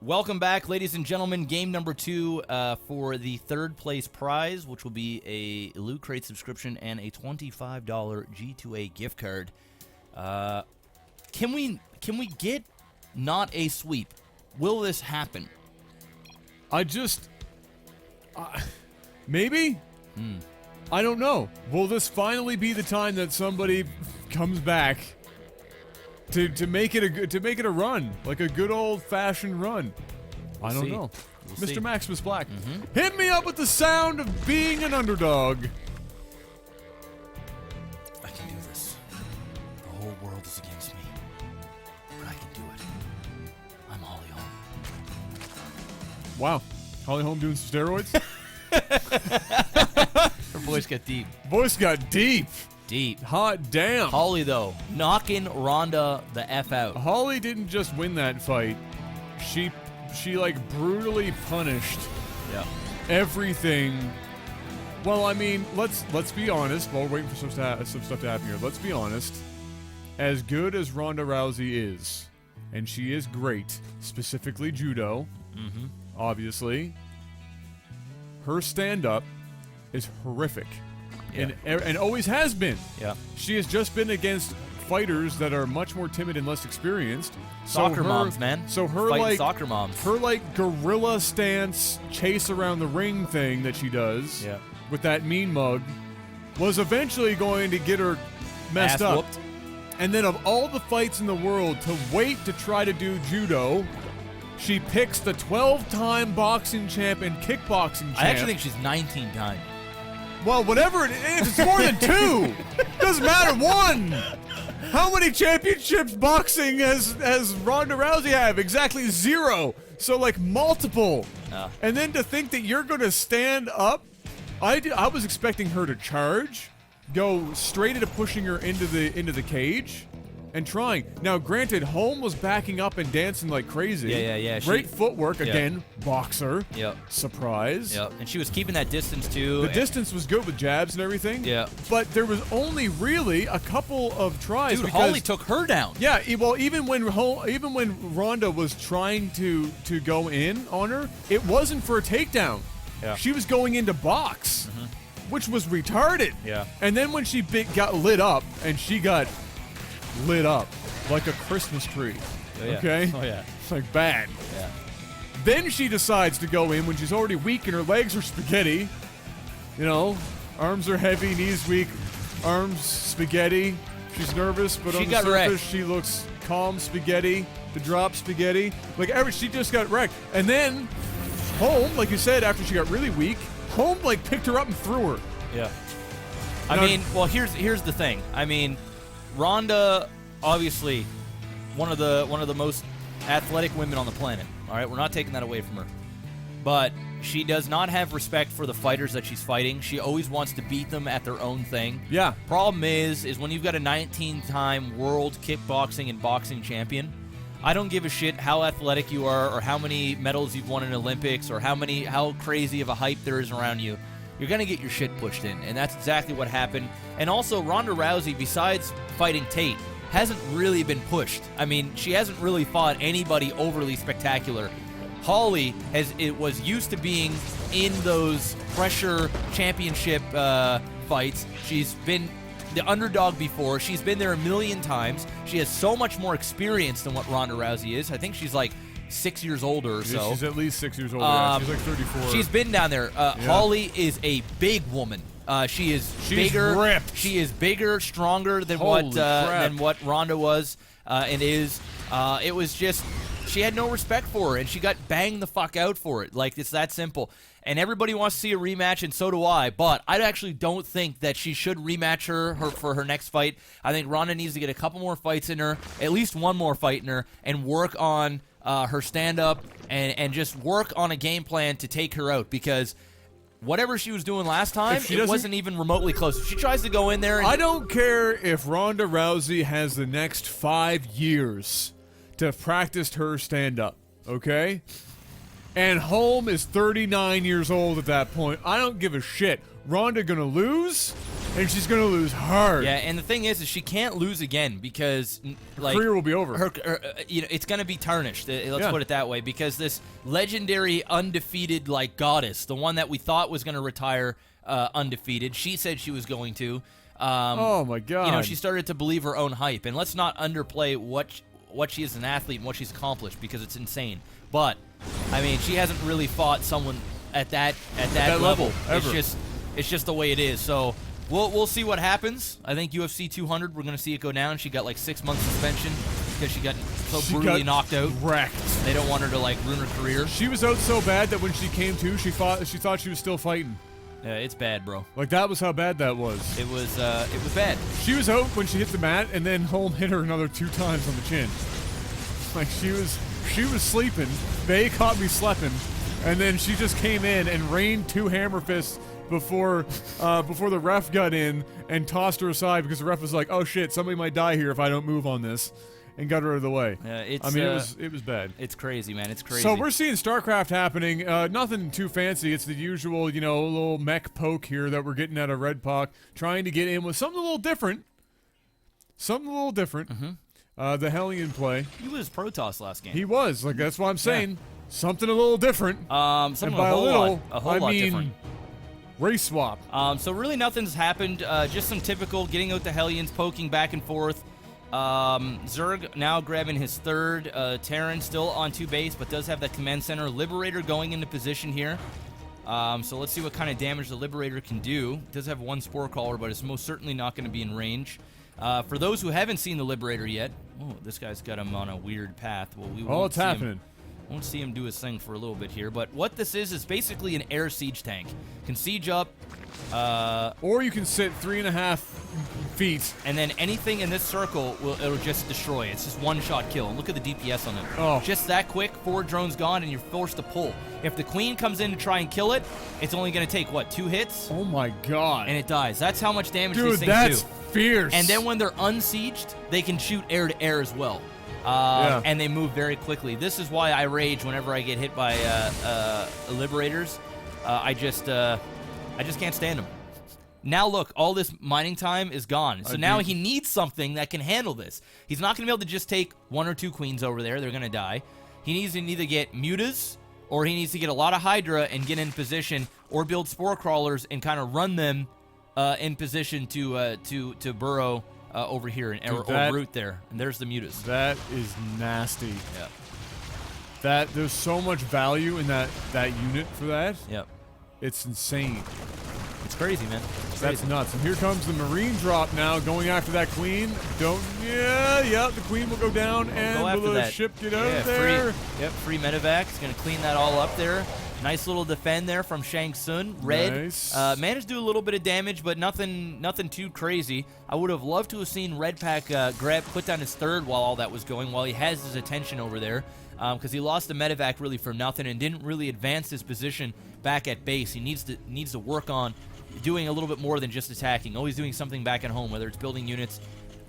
Welcome back, ladies and gentlemen. Game number 2 for the third place prize, which will be a Lootcrate subscription and a $25 G2A gift card. Can we get not a sweep? Will this happen? Maybe? I don't know. Will this finally be the time that somebody comes back to make it a run, like a good old-fashioned run? I don't know. Mr. MaximusBlack, hit me up with the sound of being an underdog. I can do this. The whole world is against me, but I can do it. I'm Holly Holm. Wow, Holly Holm doing some steroids? Her voice got deep. Voice got deep. Deep. Hot damn. Holly, though, knocking Ronda the F out. Holly didn't just win that fight. She like brutally punished everything. Well, I mean, let's be honest. While we're waiting for some stuff to happen here, let's be honest. As good as Ronda Rousey is, and she is great, specifically judo, obviously, her stand-up is horrific. And always has been. Yeah. She has just been against fighters that are much more timid and less experienced. Soccer moms, man. So her fighting like soccer moms. Her like gorilla stance chase around the ring thing that she does with that mean mug was eventually going to get her messed up. Whooped. And then of all the fights in the world to wait to try to do judo, she picks the 12-time boxing champ and kickboxing champ. I actually think she's 19 times. Well, whatever it is, it's more than 2. Doesn't matter, 1. How many championships boxing has Ronda Rousey have? Exactly 0. So like multiple. And then to think that you're going to stand up, I was expecting her to charge, go straight into pushing her into the cage, and trying. Now, granted, Holm was backing up and dancing like crazy. Yeah. Great footwork, again, boxer. Yep. Surprise. Yep. And she was keeping that distance, too. The distance was good with jabs and everything. Yeah. But there was only really a couple of tries. Dude, Holly took her down. Yeah, well, even when Ronda was trying to go in on her, it wasn't for a takedown. Yeah. She was going into box, which was retarded. Yeah. And then when she got lit up, and she got lit up like a Christmas tree. Okay? Oh, yeah. It's like bad. Yeah. Then she decides to go in when she's already weak and her legs are spaghetti. You know, arms are heavy, knees weak, arms spaghetti. She's nervous, but on the surface she looks calm spaghetti. The drop spaghetti. Like, she just got wrecked. And then Holm, like you said, after she got really weak, Holm, like, picked her up and threw her. Yeah. I mean, well, here's the thing. I mean, Ronda, obviously, one of the most athletic women on the planet. All right, we're not taking that away from her, but she does not have respect for the fighters that she's fighting. She always wants to beat them at their own thing. Yeah. Problem is when you've got a 19-time world kickboxing and boxing champion, I don't give a shit how athletic you are or how many medals you've won in Olympics or how crazy of a hype there is around you. You're going to get your shit pushed in, and that's exactly what happened. And also, Ronda Rousey, besides fighting Tate, hasn't really been pushed. I mean, she hasn't really fought anybody overly spectacular. Holly was used to being in those pressure championship fights. She's been the underdog before. She's been there a million times. She has so much more experience than what Ronda Rousey is. I think she's like 6 years older or so. Yeah, she's at least 6 years older. She's like 34. She's been down there. Holly is a big woman. She's bigger. Ripped. She is bigger, stronger than what Ronda was and is. It was just she had no respect for her, and she got banged the fuck out for it. Like, it's that simple. And everybody wants to see a rematch, and so do I. But I actually don't think that she should rematch her for her next fight. I think Ronda needs to get a couple more fights in her, at least one more fight in her, and work on her stand-up and just work on a game plan to take her out, because whatever she was doing last time, it wasn't even remotely close. If she tries to go in there and... I don't care if Ronda Rousey has the next 5 years to have practiced her stand-up, okay? And Holm is 39 years old at that point. I don't give a shit. Ronda gonna lose, and she's gonna lose hard. Yeah, and the thing is she can't lose again because like career will be over. Her, you know, it's gonna be tarnished. Let's put it that way, because this legendary undefeated like goddess, the one that we thought was gonna retire undefeated, she said she was going to. Oh my God! You know, she started to believe her own hype, and let's not underplay what she is as an athlete and what she's accomplished, because it's insane. But I mean, she hasn't really fought someone at that level. Ever. It's just the way it is. So we'll see what happens. I think UFC 200, we're gonna see it go down. She got like 6 months suspension because she got so brutally knocked out. Wrecked. They don't want her to like ruin her career. She was out so bad that when she came to, she thought she was still fighting. Yeah, it's bad, bro. Like, that was how bad that was. It was bad. She was out when she hit the mat, and then Holm hit her another 2 times on the chin. Like, she was sleeping. Bay caught me sleeping, and then she just came in and rained 2 hammer fists before the ref got in and tossed her aside, because the ref was like, "Oh shit, somebody might die here if I don't move on this," and got her out of the way. It was bad. It's crazy, man. It's crazy. So we're seeing Starcraft happening. Nothing too fancy. It's the usual, you know, little mech poke here that we're getting out of Red Puck, trying to get in with something a little different. The Hellion play. He was Protoss last game. He was. Like, that's what I'm saying. Yeah. Something a little different. Something a whole lot different. Race swap. So really nothing's happened. Just some typical getting out the Hellions, poking back and forth. Zerg now grabbing his 3rd. Terran still on 2 base, but does have that command center. Liberator going into position here. So let's see what kind of damage the Liberator can do. Does have 1 Spore Crawler, but it's most certainly not going to be in range. For those who haven't seen the Liberator yet, this guy's got him on a weird path. Well, we won't it's happening. Won't see him do his thing for a little bit here, but what this is basically an air siege tank. Can siege up, or you can sit 3.5 feet, and then anything in this circle it'll just destroy. It's just one-shot kill. And look at the DPS on them. Oh. Just that quick. 4 drones gone, and you're forced to pull. If the queen comes in to try and kill it, it's only going to take what, 2 hits? Oh my God! And it dies. That's how much damage Dude, these things do. Dude, that's fierce. And then when they're unsieged, they can shoot air to air as well. And they move very quickly. This is why I rage whenever I get hit by Liberators. I just can't stand them. Now look, all this mining time is gone. So now he needs something that can handle this. He's not going to be able to just take 1 or 2 queens over there. They're going to die. He needs to either get mutas, or he needs to get a lot of Hydra and get in position, or build Spore Crawlers and kind of run them in position to burrow over here or root there. And there's the mutas. That is nasty. Yeah. There's so much value in that unit for that. Yep. It's insane. It's crazy, man. That's nuts. And here comes the Marine drop now, going after that queen. The queen will go down, and will the ship get out of there? Free medevac. It's going to clean that all up there. Nice little defend there from Shang Tsung. Red managed to do a little bit of damage, but nothing too crazy. I would have loved to have seen Red Pack put down his 3rd while all that was going, while he has his attention over there, because he lost the medevac really for nothing and didn't really advance his position back at base. He needs to work on doing a little bit more than just attacking. Always doing something back at home, whether it's building units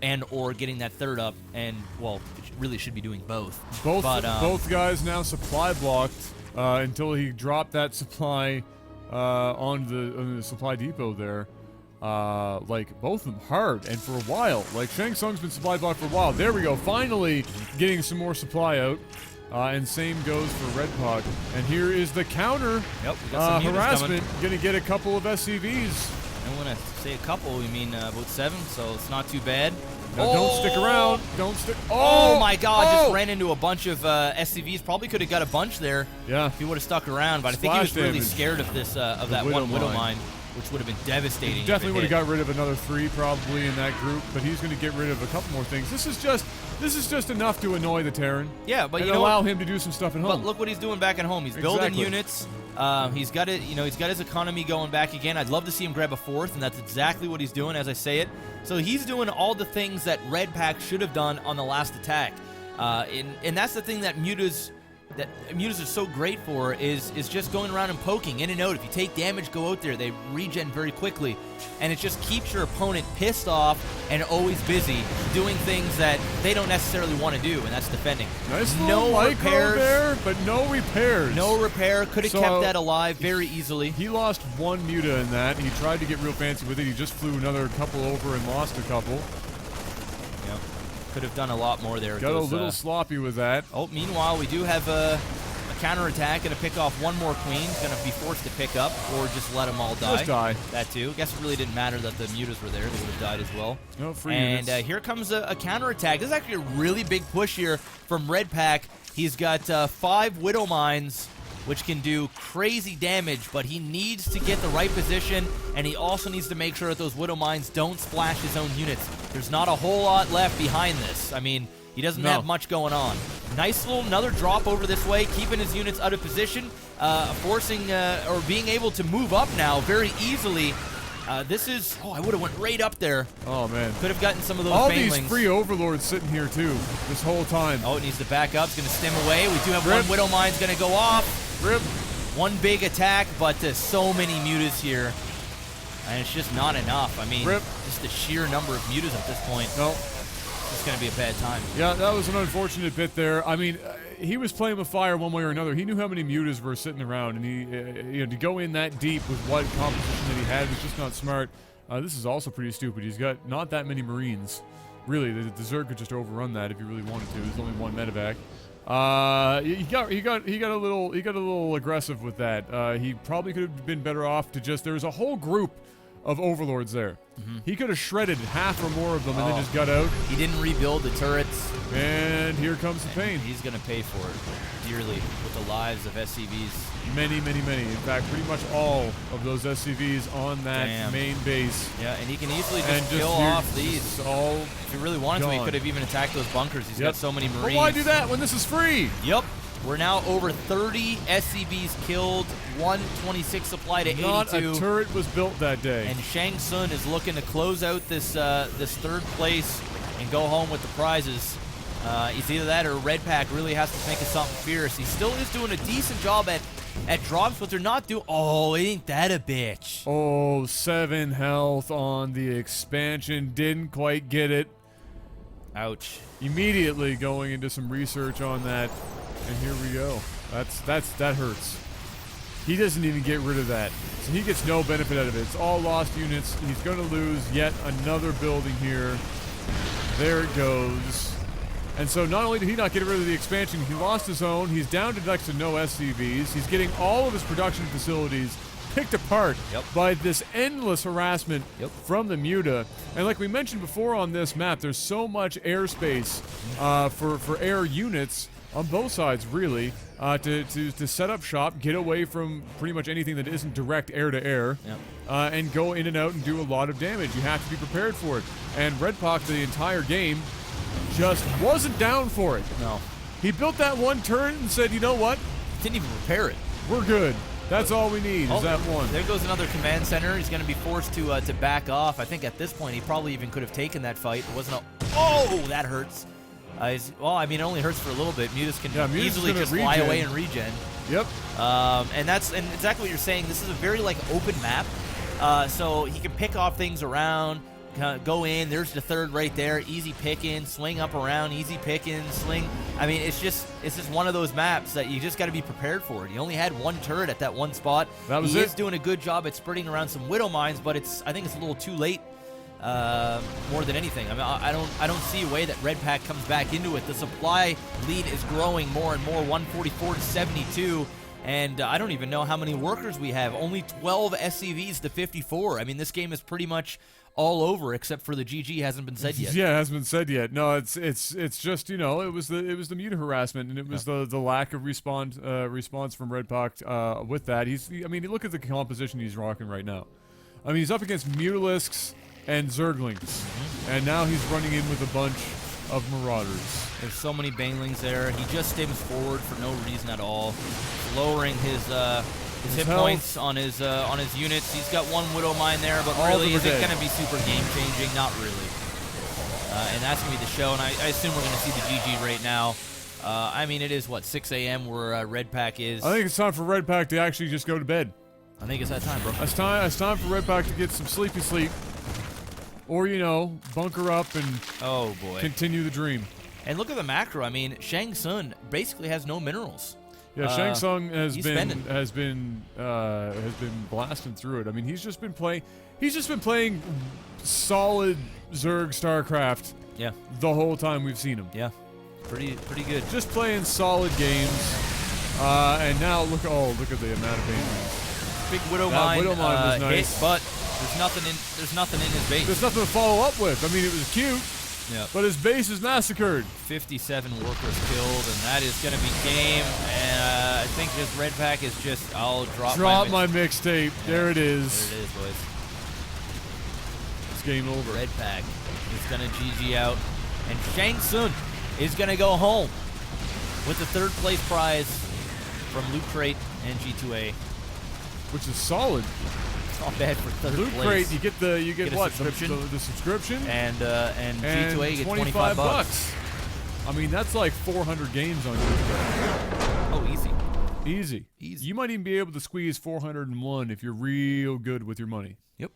and or getting that 3rd up, and well, it really should be doing both. Both guys now supply blocked. Until he dropped that supply on the supply depot there. Like, both of them hard, and for a while. Like, Shang Tsung's been supply blocked for a while. There we go, finally getting some more supply out. And same goes for Red Puck. And here is the counter. Yep, we got some harassment. Gonna get a couple of SCVs. And when I say a couple, we mean about 7, so it's not too bad. No, don't stick around. Don't stick. Oh my God! Just ran into a bunch of SCVs. Probably could have got a bunch there. Yeah. If he would have stuck around, but I think he was really scared of this of that one Widow Mine, which would have been devastating. He definitely would have got rid of another 3 probably in that group, but he's going to get rid of a couple more things. This is just enough to annoy the Terran. Yeah, but and allow him to do some stuff at home. But look what he's doing back at home. He's building units. He's got it. He's got his economy going back again. I'd love to see him grab a 4th, and that's exactly what he's doing as I say it. So he's doing all the things that Red Pack should have done on the last attack. And that's the thing that mutas that Mutas are so great for is just going around and poking in and out. If you take damage, go out there. They regen very quickly, and it just keeps your opponent pissed off and always busy doing things that they don't necessarily want to do, and that's defending. Nice no little repairs there, but no repairs. No repair. Could have So, kept that alive very easily. He lost one Muta in that. He tried to get real fancy with it. He just flew another couple over and lost a couple. Yep. Could have done a lot more there. Got a little sloppy with that. Oh, meanwhile, we do have a counterattack. Going to pick off one more queen. Going to be forced to pick up or just let them all die. Just die. That too. Guess it really didn't matter that the Mutas were there. They would have died as well. No, free and units. here comes a counterattack. This is actually a really big push here from Red Pack. He's got 5 Widow Mines, which can do crazy damage, but he needs to get the right position, and he also needs to make sure that those Widow Mines don't splash his own units. There's not a whole lot left behind this. I mean, he doesn't have much going on. Nice little another drop over this way, keeping his units out of position, forcing or being able to move up now very easily. This is, I would have went right up there. Oh, man. Could have gotten some of those All banelings. these free overlords sitting here, too, this whole time. Oh, it needs to back up. It's going to stem away. We do have one Widow Mine's going to go off. Rip. One big attack, but there's so many Mutas here. And it's just not enough. I mean, just the sheer number of Mutas at this point. No. It's going to be a bad time. Yeah, that was an unfortunate bit there. I mean, he was playing with fire one way or another. He knew how many Mutas were sitting around, and he, to go in that deep with what composition that he had was just not smart. This is also pretty stupid. He's got not that many Marines. Really, the Zerg could just overrun that if he really wanted to. There's only one medevac. He got a little aggressive with that. He probably could have been better off to just. There was a whole group of overlords there. He could have shredded half or more of them and then just got out. He didn't rebuild the turrets. And here comes the pain. He's going to pay for it dearly with the lives of SCVs. Many, many, many. In fact, pretty much all of those SCVs on that main base. Yeah, and he can easily just kill off these. All if he really wanted to, he could have even attacked those bunkers. He's got so many Marines. But why do that when this is free? Yep. We're now over 30 SCVs killed, 126 supply to 82. Not a turret was built that day. And Shang Tsung is looking to close out this this third place and go home with the prizes. It's either that or Red Pack really has to think of something fierce. He still is doing a decent job at drops, but they're not doing... Oh, ain't that a bitch? Oh, 7 health on the expansion. Didn't quite get it. Ouch. Immediately going into some research on that. And here we go. That hurts. He doesn't even get rid of that. So he gets no benefit out of it. It's all lost units. He's going to lose yet another building here. There it goes. And so not only did he not get rid of the expansion, he lost his own. He's down to next to no SCVs. He's getting all of his production facilities picked apart by this endless harassment from the Muta. And like we mentioned before on this map, there's so much airspace for air units on both sides, really, to set up shop, get away from pretty much anything that isn't direct air-to-air, and go in and out and do a lot of damage. You have to be prepared for it. And Red Pac, the entire game, just wasn't down for it. No. He built that one turret and said, you know what? Didn't even repair it. We're good. That's all we need is that one. There goes another command center. He's going to be forced to back off. I think at this point he probably even could have taken that fight. It wasn't a... Oh, that hurts. Well, I mean, it only hurts for a little bit. Mutas can easily just fly away and regen. Yep. And exactly what you're saying. This is a very open map, so he can pick off things around, go in. There's the third right there. Easy picking, swing up around, easy picking, swing. I mean, it's just one of those maps that you just got to be prepared for. He only had one turret at that one spot. That was he is doing a good job at spreading around some Widow Mines, but I think it's a little too late. More than anything, I mean, I don't see a way that Red Pack comes back into it. The supply lead is growing more and more, 144 to 72, and I don't even know how many workers we have. Only 12 SCVs to 54. I mean, this game is pretty much all over, except for the GG hasn't been said yet. Yeah, it hasn't been said yet. No, it's just it was the Muta harassment, and it was the lack of response from Red Pac with that. I mean, look at the composition he's rocking right now. I mean, he's up against Mutalisks and Zerglings, and now he's running in with a bunch of Marauders. There's so many Banelings there. He just stems forward for no reason at all, lowering his hit points on his units. He's got one Widow Mine there, but really, is it going to be super game changing? Not really. And that's going to be the show, and I assume we're going to see the GG right now. I mean, it is, what, 6 a.m. where Red Pack is? I think it's time for Red Pack to actually just go to bed. I think it's that time, bro. It's time for Red Pack to get some sleepy sleep. Or, you know, bunker up and Oh, boy. continue the dream. And look at the macro. I mean, Shang Tsung basically has no minerals. Yeah, Shang Tsung has been blasting through it. I mean, he's just been playing solid Zerg Starcraft Yeah, the whole time we've seen him. yeah. Pretty good. Just playing solid games. And now look at the amount of damage. Big Widow That Mine, Widow Mine was nice. hit, but there's nothing in his base. There's nothing to follow up with. I mean, it was cute, Yeah. but his base is massacred. 57 workers killed, and that is going to be game. And I think this Red Pack is just, I'll drop my mixtape. Yeah, There it is. There it is, boys. It's game over. Red Pack is going to GG out, and Shang Tsung is going to go home with the 3rd place prize from Lootcrate and G2A. Which is solid. It's not bad for 3rd Lootcrate, place. you get a what? subscription. The subscription? And G2A you get 25 bucks. I mean, that's like 400 games on Lootcrate. Oh, easy. Easy. Easy. You might even be able to squeeze 401 if you're real good with your money. Yep.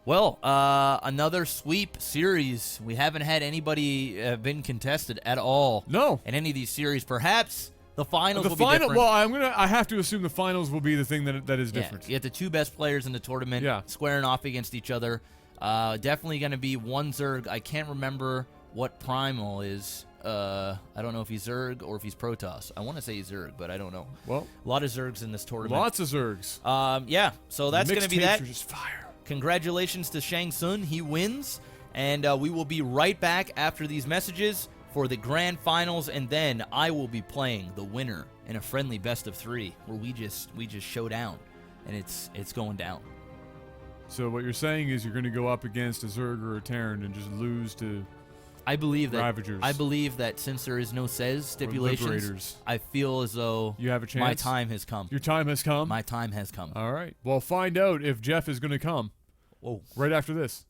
Well, another sweep series. We haven't had anybody been contested at all. No. In any of these series. Perhaps the finals will be different. Well, I have to assume the finals will be the thing that is different. You get the 2 best players in the tournament squaring off against each other. Definitely going to be one Zerg. I can't remember what Primal is. I don't know if he's Zerg or if he's Protoss. I want to say he's Zerg, but I don't know. Well, a lot of Zergs in this tournament. Lots of Zergs. Yeah, so that's going to be that. Mixtapes are just fire. Congratulations to Shang Tsung. He wins. And we will be right back after these messages for the grand finals, and then I will be playing the winner in a friendly best of 3 where we just show down, and it's going down. So what you're saying is you're going to go up against a Zerg or a Terran and just lose to I believe that Ravagers. I believe that since there is no says stipulations, Liberators. I feel as though You have a chance? my time has come. Your time has come? My time has come. All right. Well, find out if Jeff is going to come Whoa. right after this.